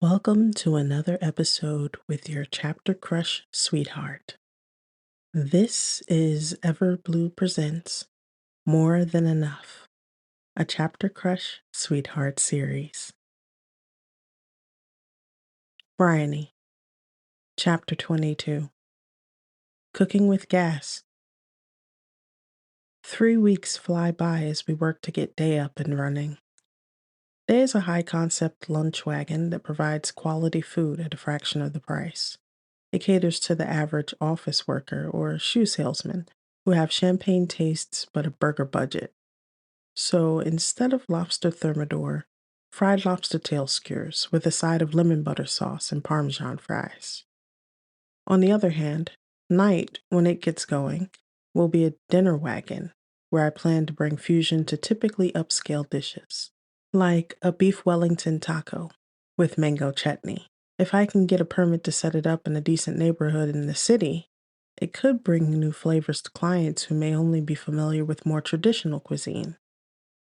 Welcome to another episode with your chapter crush sweetheart. This is Everblue Presents More Than Enough, a chapter crush sweetheart series. Bryony, Chapter 22. Cooking with Gas. 3 weeks fly by as we work to get Day up and running. Day is a high-concept lunch wagon that provides quality food at a fraction of the price. It caters to the average office worker or shoe salesman who have champagne tastes but a burger budget. So instead of lobster thermidor, fried lobster tail skewers with a side of lemon butter sauce and Parmesan fries. On the other hand, night, when it gets going, will be a dinner wagon where I plan to bring fusion to typically upscale dishes, like a beef Wellington taco with mango chutney. If I can get a permit to set it up in a decent neighborhood in the city, it could bring new flavors to clients who may only be familiar with more traditional cuisine.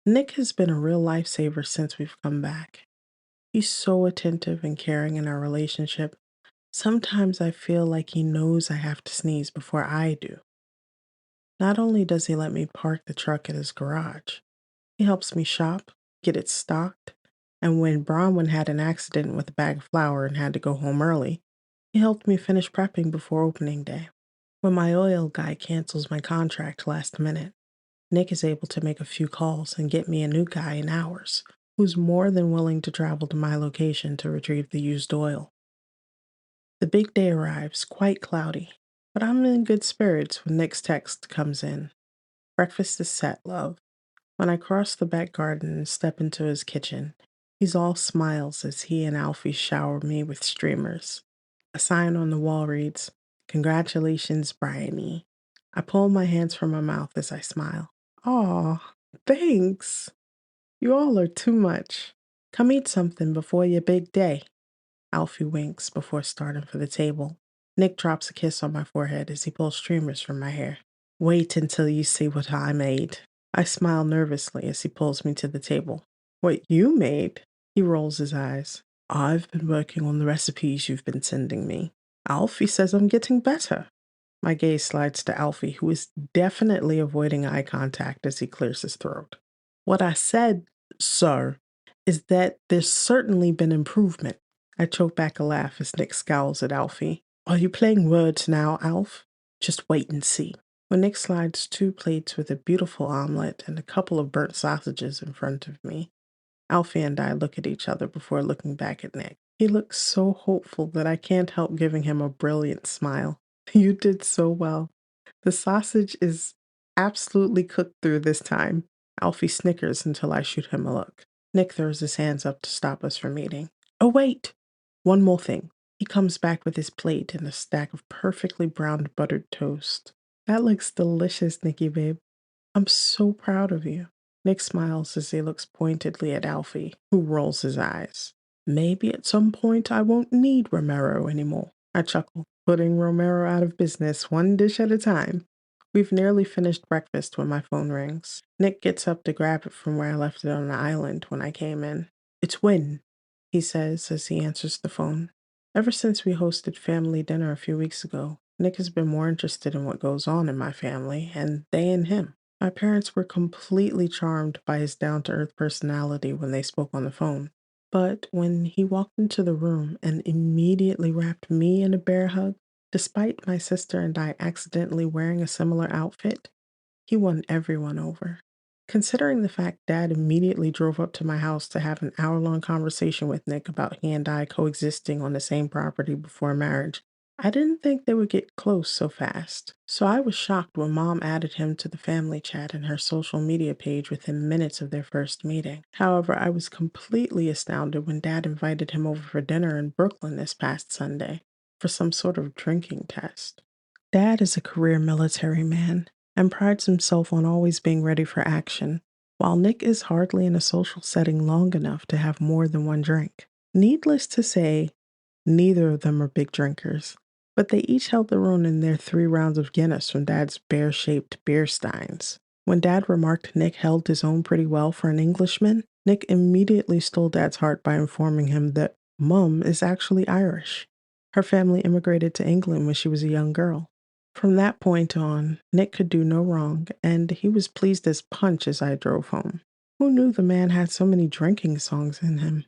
Nick has been a real lifesaver since we've come back. He's so attentive and caring in our relationship. Sometimes I feel like he knows I have to sneeze before I do. Not only does he let me park the truck at his garage, he helps me shop, get it stocked, and when Bronwyn had an accident with a bag of flour and had to go home early, he helped me finish prepping before opening day. When my oil guy cancels my contract last minute, Nick is able to make a few calls and get me a new guy in hours, who's more than willing to travel to my location to retrieve the used oil. The big day arrives, quite cloudy, but I'm in good spirits when Nick's text comes in. Breakfast is set, love. When I cross the back garden and step into his kitchen, he's all smiles as he and Alfie shower me with streamers. A sign on the wall reads, "Congratulations, Bryony." I pull my hands from my mouth as I smile. Aw, thanks. You all are too much. Come eat something before your big day. Alfie winks before starting for the table. Nick drops a kiss on my forehead as he pulls streamers from my hair. Wait until you see what I made. I smile nervously as he pulls me to the table. What you made? He rolls his eyes. I've been working on the recipes you've been sending me. Alfie says I'm getting better. My gaze slides to Alfie, who is definitely avoiding eye contact as he clears his throat. What I said, sir, is that there's certainly been improvement. I choke back a laugh as Nick scowls at Alfie. Are you playing words now, Alf? Just wait and see. When Nick slides 2 plates with a beautiful omelet and a couple of burnt sausages in front of me, Alfie and I look at each other before looking back at Nick. He looks so hopeful that I can't help giving him a brilliant smile. You did so well. The sausage is absolutely cooked through this time. Alfie snickers until I shoot him a look. Nick throws his hands up to stop us from eating. Oh, wait! One more thing. He comes back with his plate and a stack of perfectly browned buttered toast. That looks delicious, Nicky babe. I'm so proud of you. Nick smiles as he looks pointedly at Alfie, who rolls his eyes. Maybe at some point I won't need Romero anymore. I chuckle, putting Romero out of business one dish at a time. We've nearly finished breakfast when my phone rings. Nick gets up to grab it from where I left it on the island when I came in. It's Win, he says as he answers the phone. Ever since we hosted family dinner a few weeks ago, Nick has been more interested in what goes on in my family, and they in him. My parents were completely charmed by his down-to-earth personality when they spoke on the phone. But when he walked into the room and immediately wrapped me in a bear hug, despite my sister and I accidentally wearing a similar outfit, he won everyone over. Considering the fact Dad immediately drove up to my house to have an hour-long conversation with Nick about he and I coexisting on the same property before marriage, I didn't think they would get close so fast. So I was shocked when Mom added him to the family chat in her social media page within minutes of their first meeting. However, I was completely astounded when Dad invited him over for dinner in Brooklyn this past Sunday for some sort of drinking test. Dad is a career military man and prides himself on always being ready for action, while Nick is hardly in a social setting long enough to have more than one drink. Needless to say, neither of them are big drinkers, but they each held their own in their 3 rounds of Guinness from Dad's bear-shaped beer steins. When Dad remarked Nick held his own pretty well for an Englishman, Nick immediately stole Dad's heart by informing him that Mum is actually Irish. Her family immigrated to England when she was a young girl. From that point on, Nick could do no wrong, and he was pleased as punch as I drove home. Who knew the man had so many drinking songs in him?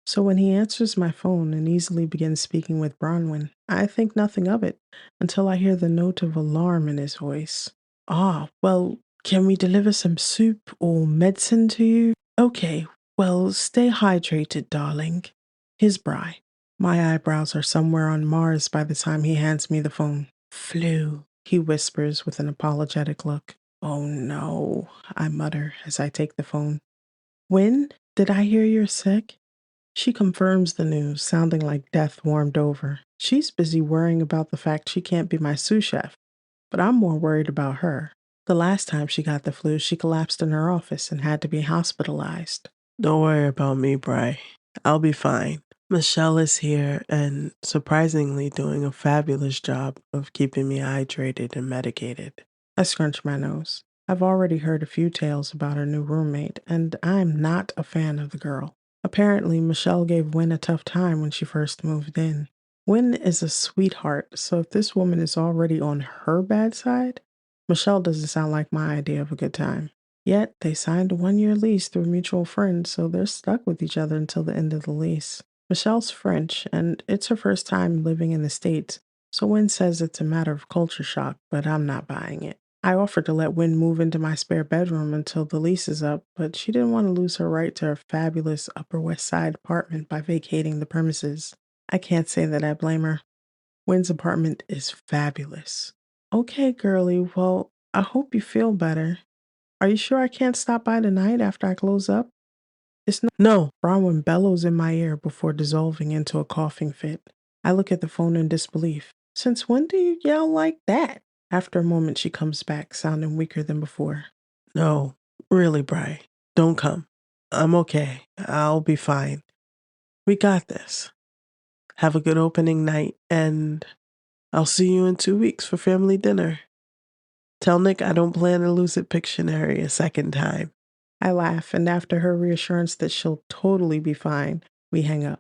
So when he answers my phone and easily begins speaking with Bronwyn, I think nothing of it until I hear the note of alarm in his voice. Ah, well, can we deliver some soup or medicine to you? Okay, well, stay hydrated, darling. His Bry. My eyebrows are somewhere on Mars by the time he hands me the phone. Flu, he whispers with an apologetic look. Oh no, I mutter as I take the phone. When? Did I hear you're sick? She confirms the news, sounding like death warmed over. She's busy worrying about the fact she can't be my sous chef, but I'm more worried about her. The last time she got the flu, she collapsed in her office and had to be hospitalized. Don't worry about me, Bri. I'll be fine. Michelle is here and surprisingly doing a fabulous job of keeping me hydrated and medicated. I scrunch my nose. I've already heard a few tales about her new roommate, and I'm not a fan of the girl. Apparently, Michelle gave Wynn a tough time when she first moved in. Wynn is a sweetheart, so if this woman is already on her bad side, Michelle doesn't sound like my idea of a good time. Yet, they signed a 1-year lease through mutual friends, so they're stuck with each other until the end of the lease. Michelle's French, and it's her first time living in the States, so Wynn says it's a matter of culture shock, but I'm not buying it. I offered to let Wynn move into my spare bedroom until the lease is up, but she didn't want to lose her right to her fabulous Upper West Side apartment by vacating the premises. I can't say that I blame her. Wynn's apartment is fabulous. Okay, girlie, well, I hope you feel better. Are you sure I can't stop by tonight after I close up? It's no. Bronwyn bellows in my ear before dissolving into a coughing fit. I look at the phone in disbelief. Since when do you yell like that? After a moment, she comes back, sounding weaker than before. No, really, Bri. Don't come. I'm okay. I'll be fine. We got this. Have a good opening night, and I'll see you in 2 weeks for family dinner. Tell Nick I don't plan to lose at Pictionary a second time. I laugh, and after her reassurance that she'll totally be fine, we hang up.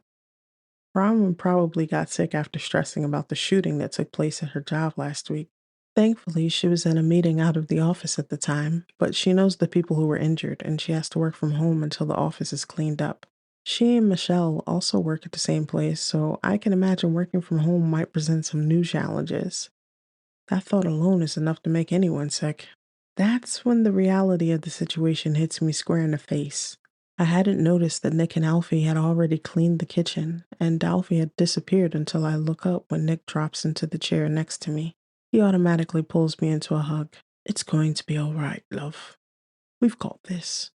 Bronwyn probably got sick after stressing about the shooting that took place at her job last week. Thankfully, she was in a meeting out of the office at the time, but she knows the people who were injured, and she has to work from home until the office is cleaned up. She and Michelle also work at the same place, so I can imagine working from home might present some new challenges. That thought alone is enough to make anyone sick. That's when the reality of the situation hits me square in the face. I hadn't noticed that Nick and Alfie had already cleaned the kitchen, and Alfie had disappeared until I look up when Nick drops into the chair next to me. He automatically pulls me into a hug. It's going to be all right, love. We've got this.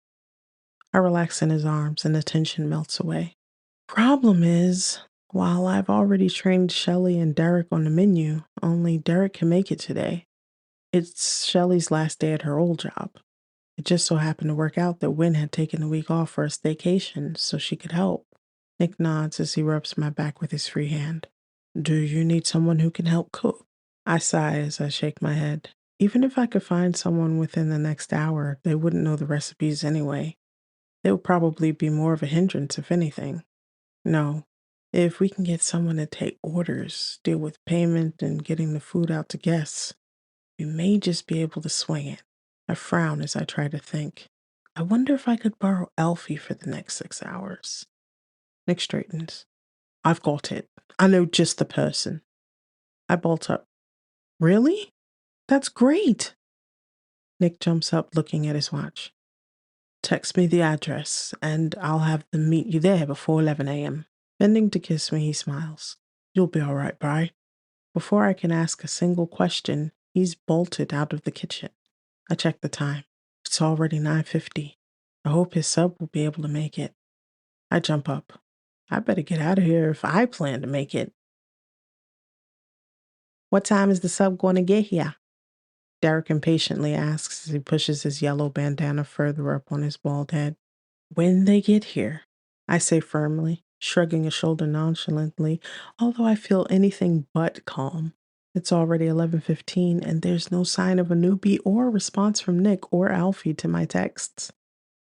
I relax in his arms and the tension melts away. Problem is, while I've already trained Shelley and Derek on the menu, only Derek can make it today. It's Shelley's last day at her old job. It just so happened to work out that Wynn had taken a week off for a staycation so she could help. Nick nods as he rubs my back with his free hand. Do you need someone who can help cook? I sigh as I shake my head. Even if I could find someone within the next hour, they wouldn't know the recipes anyway. They would probably be more of a hindrance, if anything. No, if we can get someone to take orders, deal with payment, and getting the food out to guests, we may just be able to swing it. I frown as I try to think. I wonder if I could borrow Alfie for the next 6 hours. Nick straightens. I've got it. I know just the person. I bolt up. Really? That's great. Nick jumps up looking at his watch. Text me the address, and I'll have them meet you there before 11 a.m. Bending to kiss me, he smiles. You'll be all right, Bri. Before I can ask a single question, he's bolted out of the kitchen. I check the time. It's already 9:50. I hope his sub will be able to make it. I jump up. I better get out of here if I plan to make it. What time is the sub going to get here? Derek impatiently asks as he pushes his yellow bandana further up on his bald head. When they get here, I say firmly, shrugging a shoulder nonchalantly, although I feel anything but calm. It's already 11:15, and there's no sign of a newbie or response from Nick or Alfie to my texts.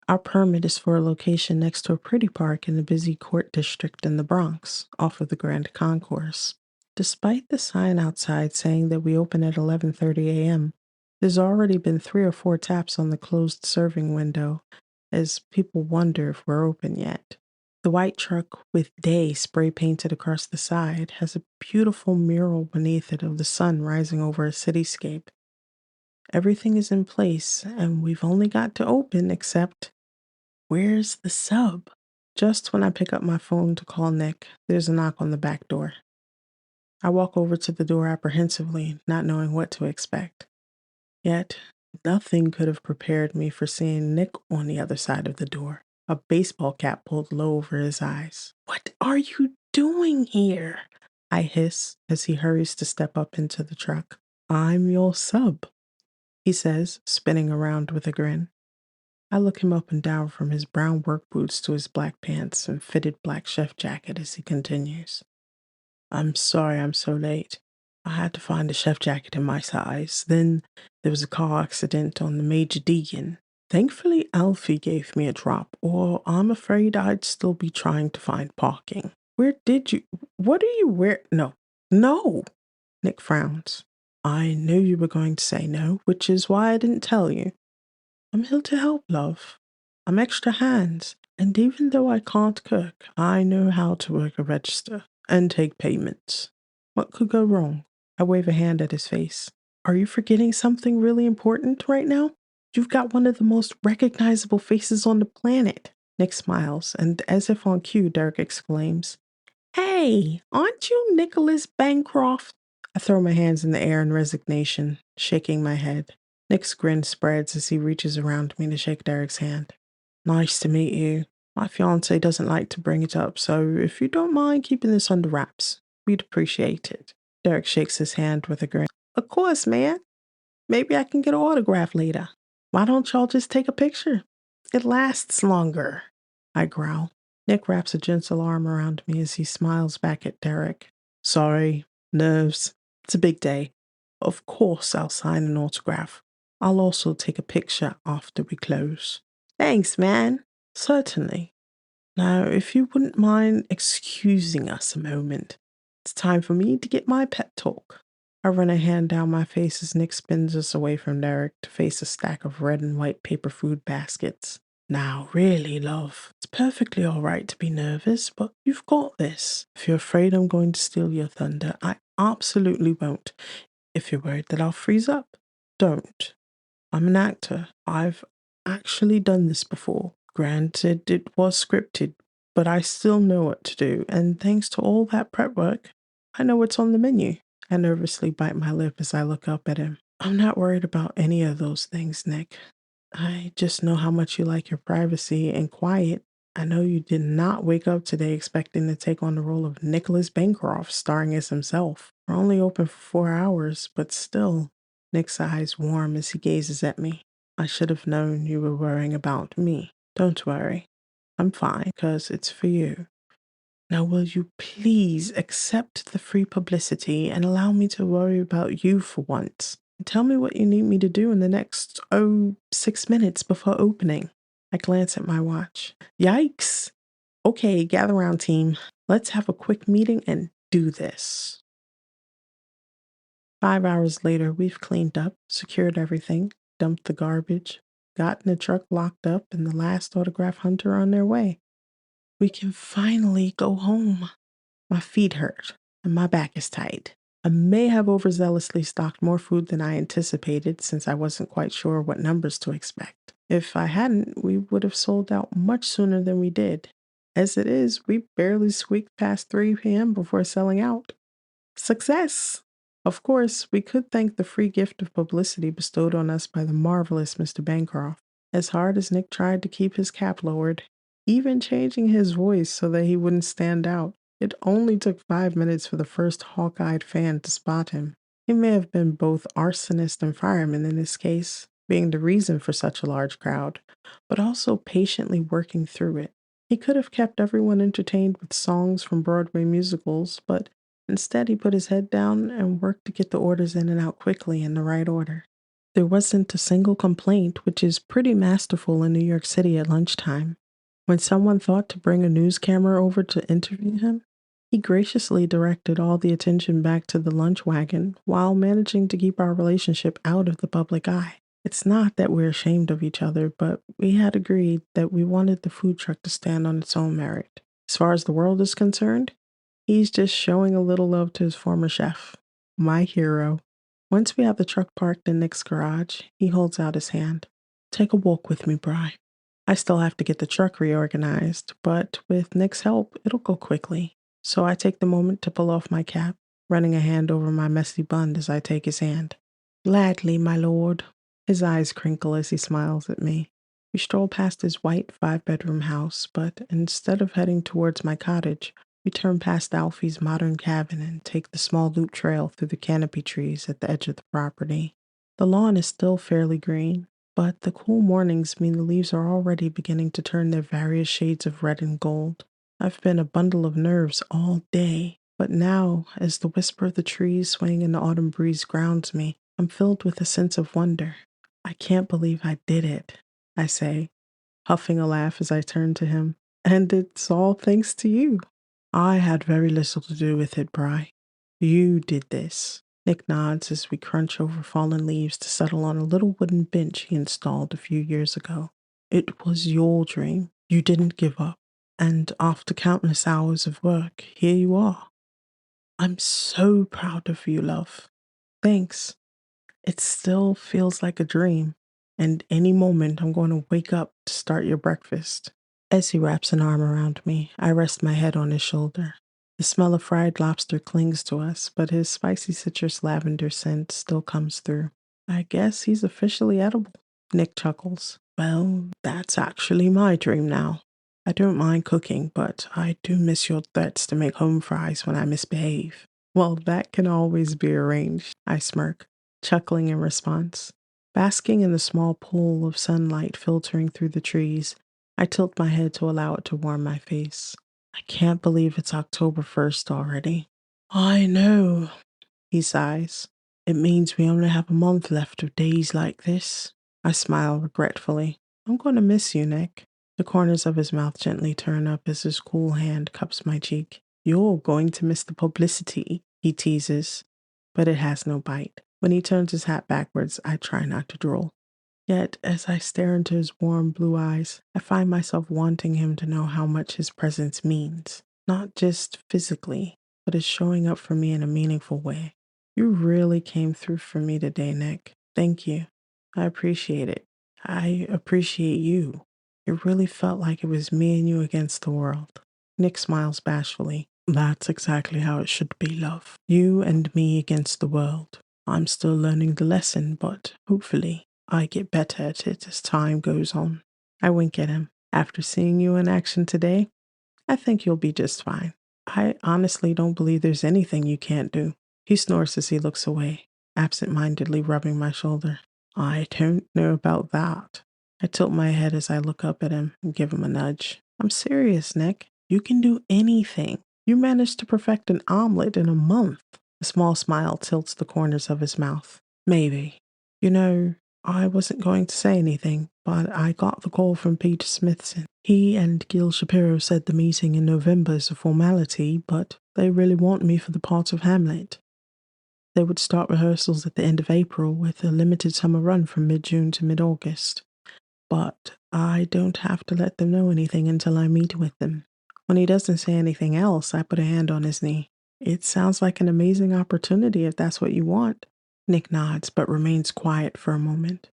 Our permit is for a location next to a pretty park in the busy court district in the Bronx, off of the Grand Concourse. Despite the sign outside saying that we open at 11:30 a.m., there's already been 3 or 4 taps on the closed serving window as people wonder if we're open yet. The white truck with "Day" spray painted across the side has a beautiful mural beneath it of the sun rising over a cityscape. Everything is in place, and we've only got to open except where's the sub? Just when I pick up my phone to call Nick, there's a knock on the back door. I walk over to the door apprehensively, not knowing what to expect. Yet, nothing could have prepared me for seeing Nick on the other side of the door, a baseball cap pulled low over his eyes. "What are you doing here?" I hiss as he hurries to step up into the truck. "I'm your sub," he says, spinning around with a grin. I look him up and down from his brown work boots to his black pants and fitted black chef jacket as he continues. "I'm sorry I'm so late. I had to find a chef jacket in my size. Then there was a car accident on the Major Deegan. Thankfully, Alfie gave me a drop, or I'm afraid I'd still be trying to find parking." What are you wear? No. No! Nick frowns. "I knew you were going to say no, which is why I didn't tell you. I'm here to help, love. I'm extra hands, and even though I can't cook, I know how to work a register and take payments. What could go wrong?" I wave a hand at his face. "Are you forgetting something really important right now? You've got one of the most recognizable faces on the planet." Nick smiles, and as if on cue, Derek exclaims, "Hey, aren't you Nicholas Bancroft?" I throw my hands in the air in resignation, shaking my head. Nick's grin spreads as he reaches around me to shake Derek's hand. "Nice to meet you. My fiance doesn't like to bring it up, so if you don't mind keeping this under wraps, we'd appreciate it." Derek shakes his hand with a grin. "Of course, man. Maybe I can get an autograph later. Why don't y'all just take a picture? It lasts longer," I growl. Nick wraps a gentle arm around me as he smiles back at Derek. "Sorry, nerves. It's a big day. Of course I'll sign an autograph. I'll also take a picture after we close." "Thanks, man." "Certainly. Now, if you wouldn't mind excusing us a moment, it's time for me to get my pep talk." I run a hand down my face as Nick spins us away from Derek to face a stack of red and white paper food baskets. "Now, really, love, it's perfectly all right to be nervous, but you've got this. If you're afraid I'm going to steal your thunder, I absolutely won't. If you're worried that I'll freeze up, don't. I'm an actor. I've actually done this before. Granted, it was scripted, but I still know what to do, and thanks to all that prep work, I know what's on the menu." I nervously bite my lip as I look up at him. "I'm not worried about any of those things, Nick. I just know how much you like your privacy and quiet. I know you did not wake up today expecting to take on the role of Nicholas Bancroft, starring as himself. We're only open for 4 hours, but still." Nick's eyes warm as he gazes at me. "I should have known you were worrying about me. Don't worry. I'm fine, 'cause it's for you. Now will you please accept the free publicity and allow me to worry about you for once? And tell me what you need me to do in the next, 6 minutes before opening." I glance at my watch. Yikes! Okay, gather round, team. Let's have a quick meeting and do this. 5 hours later, we've cleaned up, secured everything, dumped the garbage, gotten the truck locked up, and the last autograph hunter on their way. We can finally go home. My feet hurt, and my back is tight. I may have overzealously stocked more food than I anticipated since I wasn't quite sure what numbers to expect. If I hadn't, we would have sold out much sooner than we did. As it is, we barely squeaked past 3 p.m. before selling out. Success! Of course, we could thank the free gift of publicity bestowed on us by the marvelous Mr. Bancroft. As hard as Nick tried to keep his cap lowered, even changing his voice so that he wouldn't stand out, it only took 5 minutes for the first hawk-eyed fan to spot him. He may have been both arsonist and fireman in this case, being the reason for such a large crowd, but also patiently working through it. He could have kept everyone entertained with songs from Broadway musicals, but instead he put his head down and worked to get the orders in and out quickly in the right order. There wasn't a single complaint, which is pretty masterful in New York City at lunchtime. When someone thought to bring a news camera over to interview him, he graciously directed all the attention back to the lunch wagon while managing to keep our relationship out of the public eye. It's not that we're ashamed of each other, but we had agreed that we wanted the food truck to stand on its own merit. As far as the world is concerned, he's just showing a little love to his former chef. My hero. Once we have the truck parked in Nick's garage, he holds out his hand. Take a walk with me, Bri. I still have to get the truck reorganized, but with Nick's help, it'll go quickly. So I take the moment to pull off my cap, running a hand over my messy bun as I take his hand. Gladly, my lord. His eyes crinkle as he smiles at me. We stroll past his white 5-bedroom house, but instead of heading towards my cottage, we turn past Alfie's modern cabin and take the small loop trail through the canopy trees at the edge of the property. The lawn is still fairly green, but the cool mornings mean the leaves are already beginning to turn their various shades of red and gold. I've been a bundle of nerves all day, but now, as the whisper of the trees swaying in the autumn breeze grounds me, I'm filled with a sense of wonder. I can't believe I did it, I say, huffing a laugh as I turn to him. And it's all thanks to you. I had very little to do with it, Bri. You did this. Nick nods as we crunch over fallen leaves to settle on a little wooden bench he installed a few years ago. It was your dream. You didn't give up. And after countless hours of work, here you are. I'm so proud of you, love. Thanks. It still feels like a dream, and any moment I'm going to wake up to start your breakfast. As he wraps an arm around me, I rest my head on his shoulder. The smell of fried lobster clings to us, but his spicy citrus lavender scent still comes through. I guess he's officially edible. Nick chuckles. Well, that's actually my dream now. I don't mind cooking, but I do miss your threats to make home fries when I misbehave. Well, that can always be arranged, I smirk, chuckling in response. Basking in the small pool of sunlight filtering through the trees, I tilt my head to allow it to warm my face. I can't believe it's October 1st already. I know, he sighs. It means we only have a month left of days like this. I smile regretfully. I'm going to miss you, Nick. The corners of his mouth gently turn up as his cool hand cups my cheek. You're going to miss the publicity, he teases, but it has no bite. When he turns his hat backwards, I try not to drool. Yet, as I stare into his warm blue eyes, I find myself wanting him to know how much his presence means. Not just physically, but as showing up for me in a meaningful way. You really came through for me today, Nick. Thank you. I appreciate it. I appreciate you. It really felt like it was me and you against the world. Nick smiles bashfully. That's exactly how it should be, love. You and me against the world. I'm still learning the lesson, but hopefully I get better at it as time goes on. I wink at him. After seeing you in action today, I think you'll be just fine. I honestly don't believe there's anything you can't do. He snores as he looks away, absent-mindedly rubbing my shoulder. I don't know about that. I tilt my head as I look up at him and give him a nudge. I'm serious, Nick. You can do anything. You managed to perfect an omelet in a month. A small smile tilts the corners of his mouth. Maybe. You know, I wasn't going to say anything, but I got the call from Peter Smithson. He and Gil Shapiro said the meeting in November is a formality, but they really want me for the part of Hamlet. They would start rehearsals at the end of April with a limited summer run from mid-June to mid-August. But I don't have to let them know anything until I meet with them. When he doesn't say anything else, I put a hand on his knee. It sounds like an amazing opportunity if that's what you want. Nick nods, but remains quiet for a moment.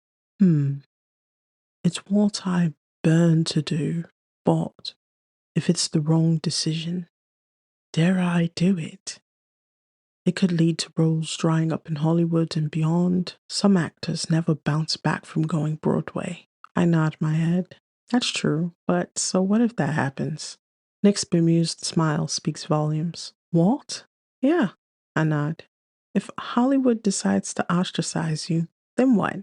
It's what I burn to do, but if it's the wrong decision, dare I do it? It could lead to roles drying up in Hollywood and beyond. Some actors never bounce back from going Broadway. I nod my head. That's true, but so what if that happens? Nick's bemused smile speaks volumes. What? Yeah, I nod. If Hollywood decides to ostracize you, then what?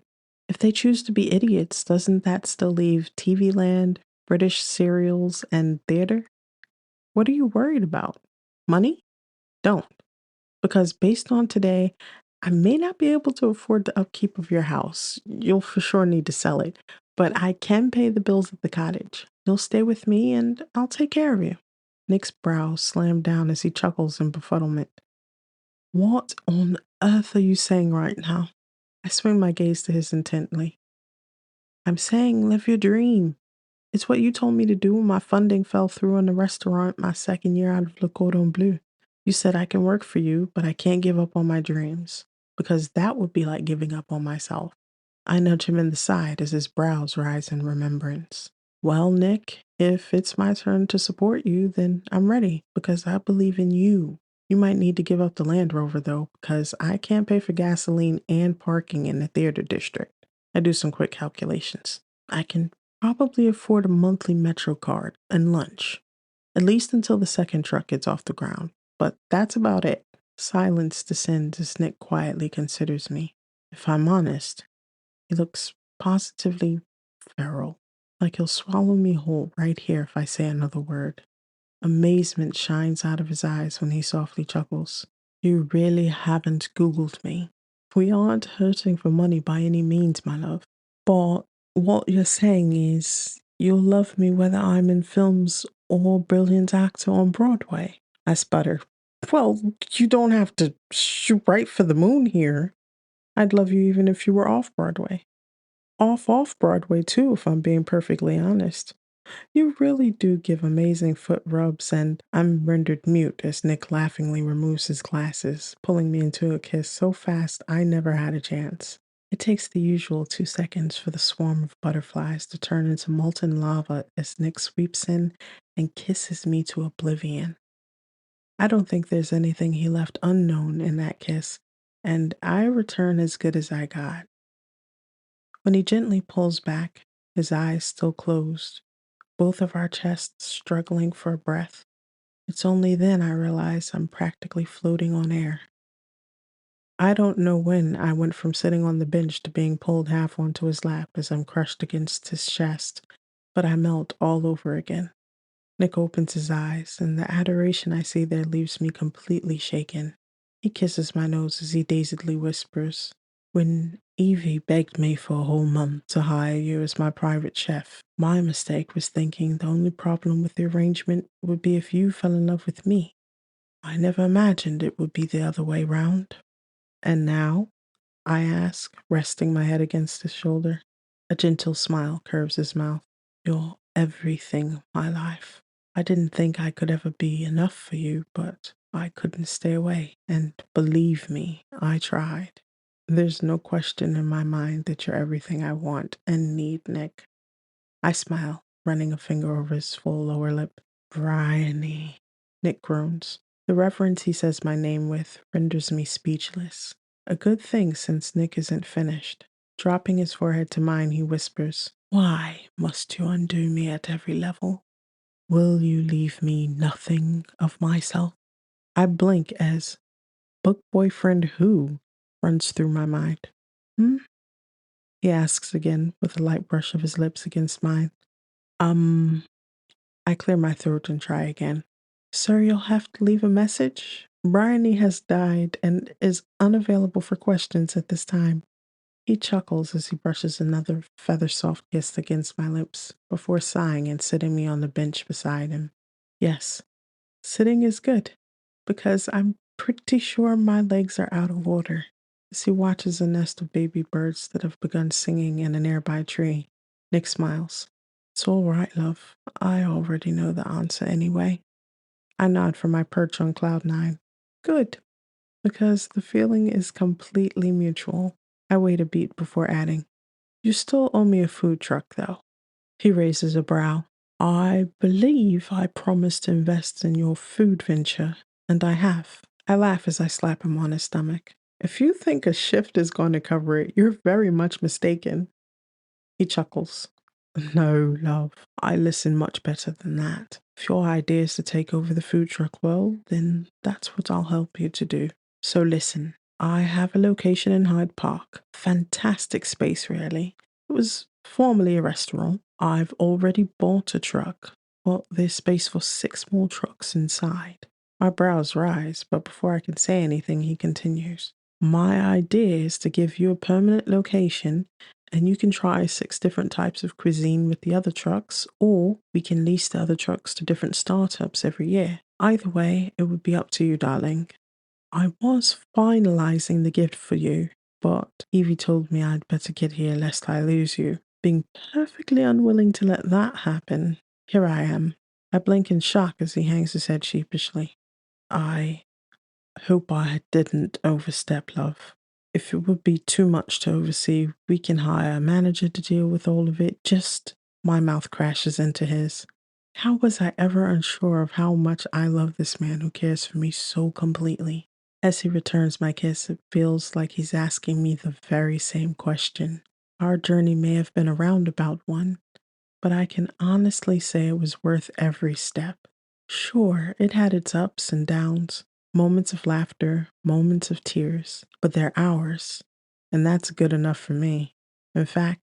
If they choose to be idiots, doesn't that still leave TV land, British serials, and theater? What are you worried about? Money? Don't. Because based on today, I may not be able to afford the upkeep of your house. You'll for sure need to sell it, but I can pay the bills at the cottage. You'll stay with me and I'll take care of you. Nick's brows slam down as he chuckles in befuddlement. What on earth are you saying right now? I swing my gaze to his intently. I'm saying live your dream. It's what you told me to do when my funding fell through on the restaurant my second year out of Le Cordon Bleu. You said I can work for you, but I can't give up on my dreams, because that would be like giving up on myself. I nudge him in the side as his brows rise in remembrance. Well, Nick, if it's my turn to support you, then I'm ready, because I believe in you. You might need to give up the Land Rover, though, because I can't pay for gasoline and parking in the theater district. I do some quick calculations. I can probably afford a monthly Metro card and lunch, at least until the second truck gets off the ground. But that's about it. Silence descends as Nick quietly considers me. If I'm honest, he looks positively feral, like he'll swallow me whole right here if I say another word. Amazement shines out of his eyes when he softly chuckles. You really haven't Googled me. We aren't hurting for money by any means, my love. But what you're saying is you'll love me whether I'm in films or brilliant actor on Broadway. I sputter. Well, you don't have to shoot right for the moon here. I'd love you even if you were off Broadway. Off Broadway too, if I'm being perfectly honest. You really do give amazing foot rubs, and I'm rendered mute as Nick laughingly removes his glasses, pulling me into a kiss so fast I never had a chance. It takes the usual 2 seconds for the swarm of butterflies to turn into molten lava as Nick sweeps in and kisses me to oblivion. I don't think there's anything he left unknown in that kiss, and I return as good as I got. When he gently pulls back, his eyes still closed, both of our chests struggling for breath, it's only then I realize I'm practically floating on air. I don't know when I went from sitting on the bench to being pulled half onto his lap as I'm crushed against his chest, but I melt all over again. Nick opens his eyes, and the adoration I see there leaves me completely shaken. He kisses my nose as he dazedly whispers, When Evie begged me for a whole month to hire you as my private chef, my mistake was thinking the only problem with the arrangement would be if you fell in love with me. I never imagined it would be the other way round. And now? I ask, resting my head against his shoulder. A gentle smile curves his mouth. You're everything, my life. I didn't think I could ever be enough for you, but I couldn't stay away. And believe me, I tried. There's no question in my mind that you're everything I want and need, Nick. I smile, running a finger over his full lower lip. Bryony. Nick groans. The reverence he says my name with renders me speechless. A good thing since Nick isn't finished. Dropping his forehead to mine, he whispers, Why must you undo me at every level? Will you leave me nothing of myself? I blink as book boyfriend who runs through my mind. Hmm? He asks again with a light brush of his lips against mine. Um, I clear my throat and try again. Sir, you'll have to leave a message. Bryony has died and is unavailable for questions at this time. He chuckles as he brushes another feather-soft kiss against my lips before sighing and sitting me on the bench beside him. Yes, sitting is good, because I'm pretty sure my legs are out of order. As he watches a nest of baby birds that have begun singing in a nearby tree, Nick smiles. It's all right, love. I already know the answer anyway. I nod from my perch on cloud nine. Good, because the feeling is completely mutual. I wait a beat before adding, You still owe me a food truck, though. He raises a brow. I believe I promised to invest in your food venture, and I have. I laugh as I slap him on his stomach. If you think a shift is going to cover it, you're very much mistaken. He chuckles. No, love, I listen much better than that. If your idea is to take over the food truck world, then that's what I'll help you to do. So listen, I have a location in Hyde Park. Fantastic space, really. It was formerly a restaurant. I've already bought a truck. Well, there's space for 6 more trucks inside. My brows rise, but before I can say anything, he continues. My idea is to give you a permanent location and you can try 6 different types of cuisine with the other trucks, or we can lease the other trucks to different startups every year. Either way, it would be up to you, darling. I was finalizing the gift for you, but Evie told me I'd better get here lest I lose you. Being perfectly unwilling to let that happen, here I am. I blink in shock as he hangs his head sheepishly. I hope I didn't overstep, love. If it would be too much to oversee, we can hire a manager to deal with all of it. Just my mouth crashes into his. How was I ever unsure of how much I love this man who cares for me so completely? As he returns my kiss, it feels like he's asking me the very same question. Our journey may have been a roundabout one, but I can honestly say it was worth every step. Sure, it had its ups and downs, moments of laughter, moments of tears, but they're ours, and that's good enough for me. In fact,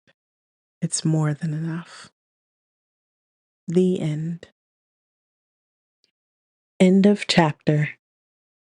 it's more than enough. The end. End of chapter.